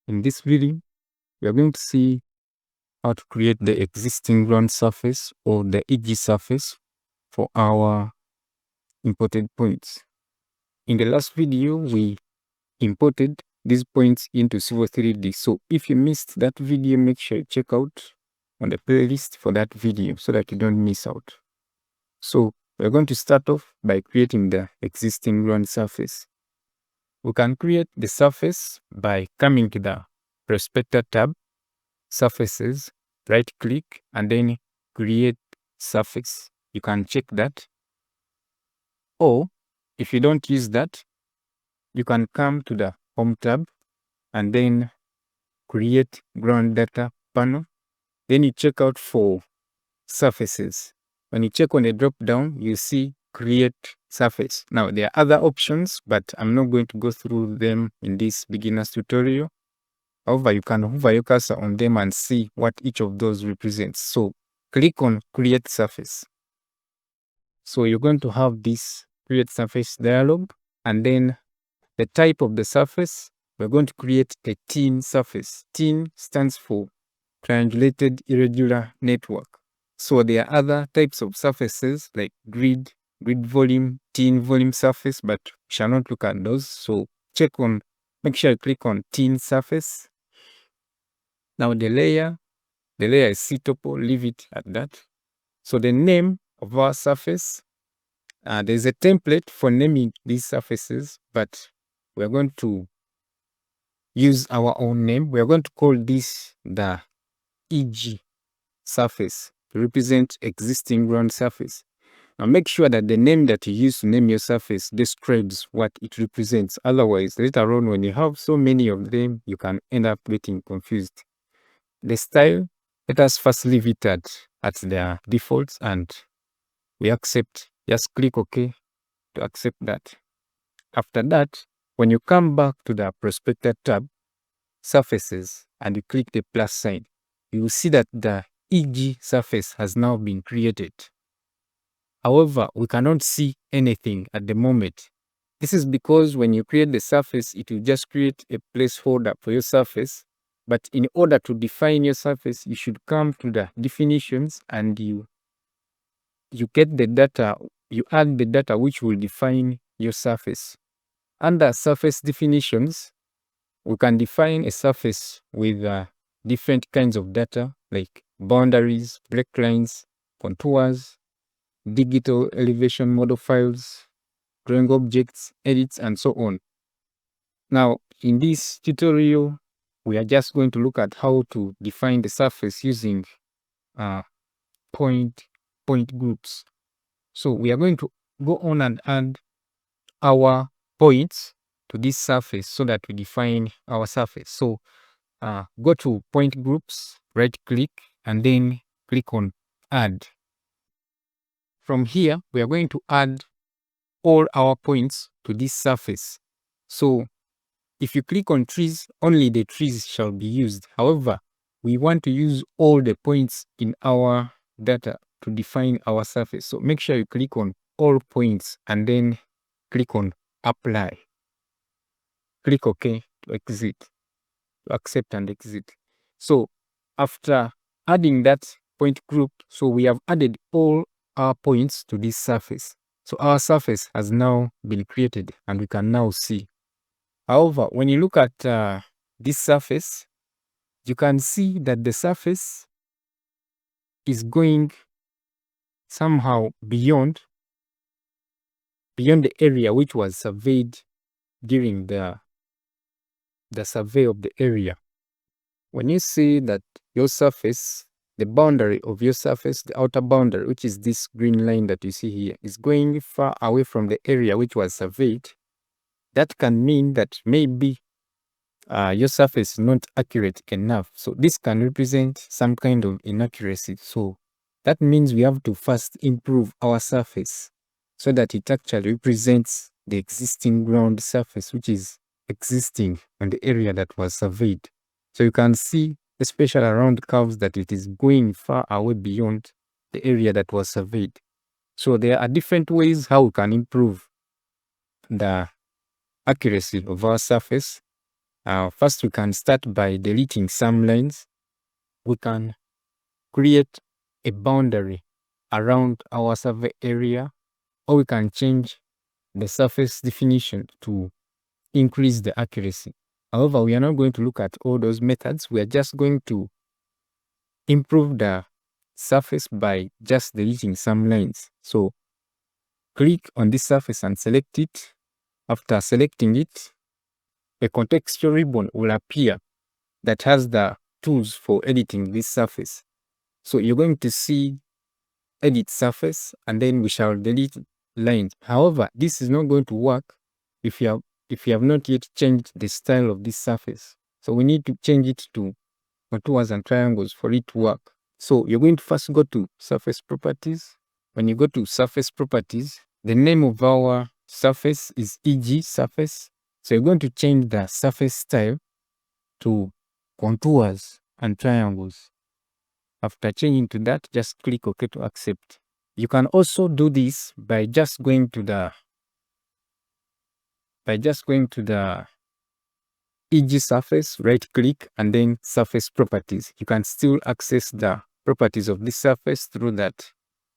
In this video, we are going to see how to create the existing ground surface or the EG surface for our imported points. In the last video, we imported these points into Civil 3D. So if you missed that video, make sure you check out on the playlist for that video so that you don't miss out. So we're going to start off by creating the existing ground surface. We can create the surface by coming to the Prospector tab, Surfaces, right click, and then create surface. You can check that. Or if you don't use that, you can come to the Home tab and then create ground data panel. Then you check out for surfaces. When you check on the drop down, you see create surface. Now there are other options, but I'm not going to go through them in this beginner's tutorial. However, you can hover your cursor on them and see what each of those represents. So click on create surface. So you're going to have this create surface dialog, and then the type of the surface, we're going to create a TIN surface. TIN stands for triangulated irregular network. So there are other types of surfaces like grid volume, TIN volume surface, but we shall not look at those. So make sure you click on TIN surface. Now the layer is C-topo, leave it at that. So the name of our surface, there's a template for naming these surfaces, but we're going to use our own name. We're going to call this the EG surface to represent existing ground surface. Now make sure that the name that you use to name your surface describes what it represents. Otherwise, later on when you have so many of them, you can end up getting confused. The style, let us first leave it at their defaults and we accept. Just click OK to accept that. After that, when you come back to the Prospector tab, Surfaces, and you click the plus sign, you will see that the EG surface has now been created. However, we cannot see anything at the moment. This is because when you create the surface, it will just create a placeholder for your surface. But in order to define your surface, you should come to the definitions and you get the data, you add the data which will define your surface. Under surface definitions, we can define a surface with different kinds of data like boundaries, break lines, contours, digital elevation model files, drawing objects, edits, and so on. Now, in this tutorial, we are just going to look at how to define the surface using point groups. So we are going to go on and add our points to this surface so that we define our surface. So go to point groups, right click, and then click on add. From here, we are going to add all our points to this surface. So if you click on trees, only the trees shall be used. However, we want to use all the points in our data to define our surface. So make sure you click on all points and then click on apply. Click OK to exit, to accept and exit. So after adding that point group, so we have added all our points to this surface. So our surface has now been created and we can now see. However, when you look at this surface, you can see that the surface is going somehow beyond the area which was surveyed during the survey of the area. When you see that your surface, the boundary of your surface, the outer boundary, which is this green line that you see here, is going far away from the area which was surveyed, that can mean that maybe your surface is not accurate enough. So this can represent some kind of inaccuracy. So that means we have to first improve our surface so that it actually represents the existing ground surface which is existing on the area that was surveyed. So you can see, especially around curves, that it is going far away beyond the area that was surveyed. So there are different ways how we can improve the accuracy of our surface. First, we can start by deleting some lines. We can create a boundary around our survey area, or we can change the surface definition to increase the accuracy. However, we are not going to look at all those methods. We are just going to improve the surface by just deleting some lines. So click on this surface and select it. After selecting it, a contextual ribbon will appear that has the tools for editing this surface. So you're going to see edit surface, and then we shall delete lines. However, this is not going to work if you have not yet changed the style of this surface. So we need to change it to contours and triangles for it to work. So you're going to first go to surface properties. When you go to surface properties, the name of our surface is EG surface. So you're going to change the surface style to contours and triangles. After changing to that, just click OK to accept. You can also do this by just going to the EG surface, right click, and then surface properties. You can still access the properties of this surface through that.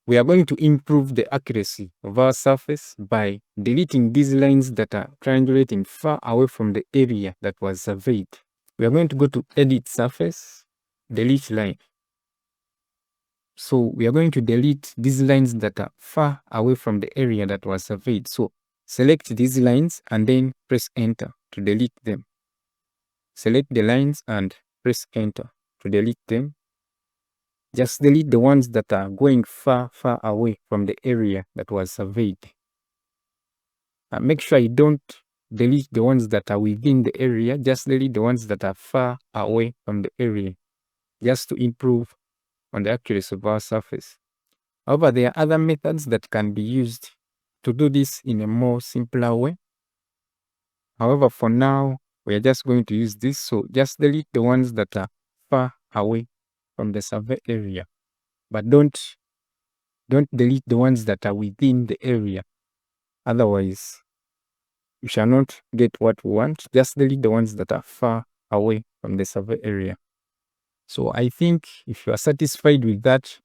We are going to improve the accuracy of our surface by deleting these lines that are triangulating far away from the area that was surveyed. We are going to go to edit surface, delete line. So we are going to delete these lines that are far away from the area that was surveyed. So select these lines and then press enter to delete them. Select the lines and press enter to delete them. Just delete the ones that are going far away from the area that was surveyed. Make sure you don't delete the ones that are within the area. Just delete the ones that are far away from the area, just to improve on the accuracy of our surface. However, there are other methods that can be used to do this in a more simpler way. However, for now, we are just going to use this. So just delete the ones that are far away from the survey area, but don't delete the ones that are within the area. Otherwise, we shall not get what we want. Just delete the ones that are far away from the survey area. So I think if you are satisfied with that,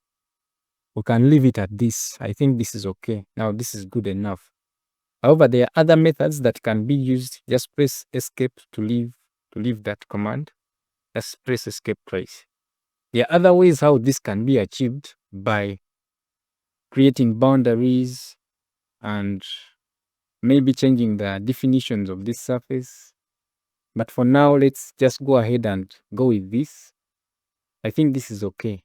we can leave it at this. I think this is okay. Now this is good enough. However, there are other methods that can be used. Just press escape to leave that command. Just press escape twice. There are other ways how this can be achieved by creating boundaries and maybe changing the definitions of this surface. But for now, let's just go ahead and go with this. I think this is okay.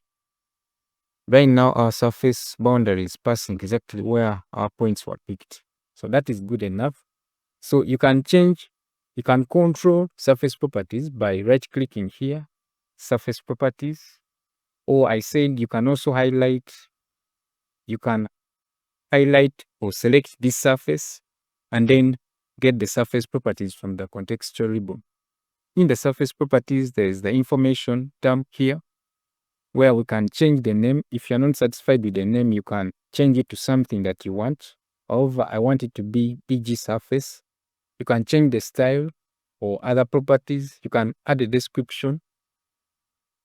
Right now, our surface boundary is passing exactly where our points were picked. So that is good enough. So you can control surface properties by right-clicking here, surface properties. Or I said you can also highlight or select this surface and then get the surface properties from the contextual ribbon. In the surface properties, there is the information tab here where we can change the name. If you're not satisfied with the name, you can change it to something that you want. However, I want it to be EG surface. You can change the style or other properties. You can add a description.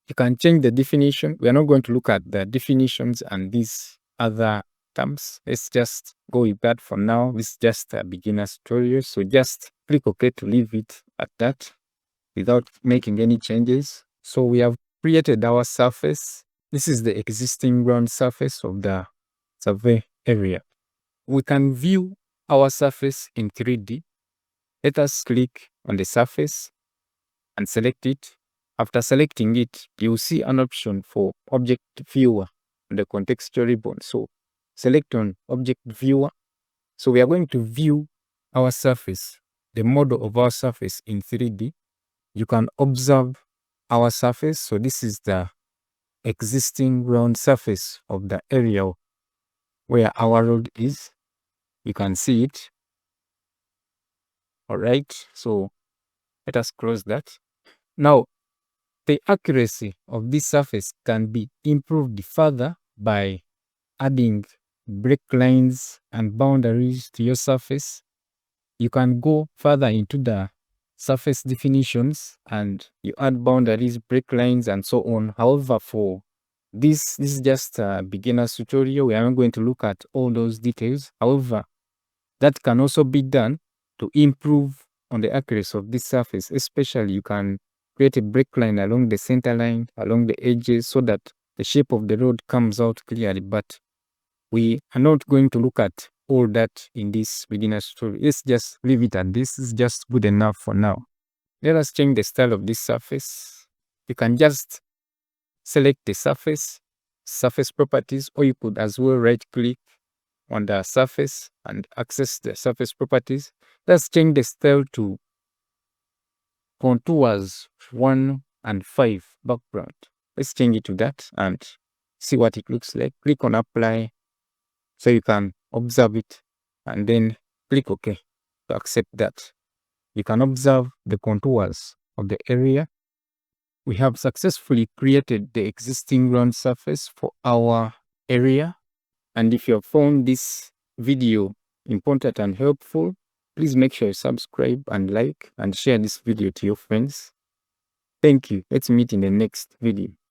You can change the definition. We are not going to look at the definitions and these other terms. Let's just go with that for now. This is just a beginner's tutorial. So just click OK to leave it at that without making any changes. So we have created our surface. This is the existing ground surface of the survey area. We can view our surface in 3D. Let us click on the surface and select it. After selecting it, you'll see an option for Object Viewer on the contextual ribbon. So select on Object Viewer. So we are going to view our surface, the model of our surface in 3D. You can observe our surface. So this is the existing ground surface of the area where our road is. You can see it. All right. So let us close that. Now, the accuracy of this surface can be improved further by adding break lines and boundaries to your surface. You can go further into the surface definitions, and you add boundaries, break lines, and so on. However, for this is just a beginner's tutorial. We aren't going to look at all those details. However, that can also be done to improve on the accuracy of this surface. Especially, you can create a break line along the center line, along the edges, so that the shape of the road comes out clearly. But we are not going to look at all that in this beginner's tutorial. Let's just leave it at this. Is just good enough for now. Let us change the style of this surface. You can just select the surface properties, or you could as well right click on the surface and access the surface properties. Let's change the style to contours 1 and 5 background. Let's change it to that and see what it looks like. Click on apply so you can observe it, and then click OK to accept that. You can observe the contours of the area. We have successfully created the existing ground surface for our area. And if you have found this video important and helpful, please make sure you subscribe and like and share this video to your friends. Thank you. Let's meet in the next video.